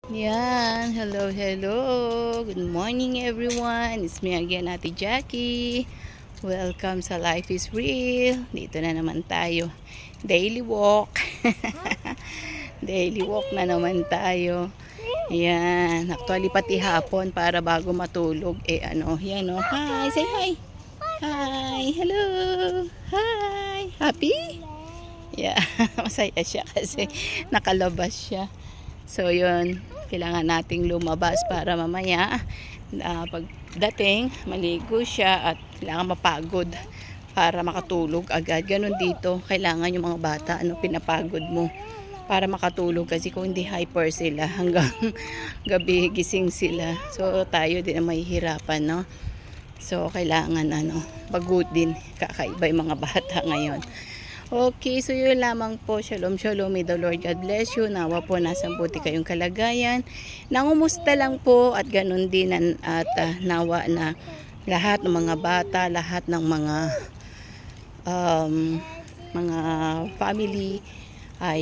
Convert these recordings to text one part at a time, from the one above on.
Yan, hello, hello. Good morning everyone. It's me again, Ate Jackie. Welcome sa Life is Real. Dito na naman tayo. Daily walk. Daily walk na naman tayo. Yan, actually pati hapon para bago matulog. Yan o. Hi, say hi. Hi, hello. Hi, happy? Yeah, masaya siya kasi nakalabas siya. So yun, kailangan nating lumabas para mamaya pagdating maligo siya at kailangan mapagod para makatulog agad. Ganon dito, kailangan yung mga bata pinapagod mo para makatulog kasi kung hindi hyper sila hanggang gabi gising sila. So tayo din ang mahihirapan, no? So kailangan pagod din, kakaiba yung mga bata ngayon. Okay, so yun lamang po. Shalom, shalom. May the Lord God bless you. Nawa po nasa buti kayong kalagayan. Nangumusta lang po at ganun din at nawa na lahat ng mga bata, lahat ng mga family ay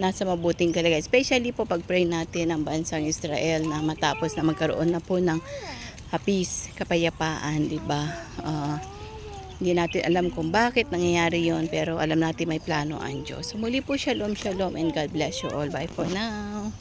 nasa mabuting kalagayan. Especially po pag-pray natin ang bansang Israel na matapos na magkaroon na po ng peace, kapayapaan, diba? Hindi natin alam kung bakit nangyayari yon, pero alam natin may plano ang Diyos. So, muli po, shalom, shalom, and God bless you all. Bye for now.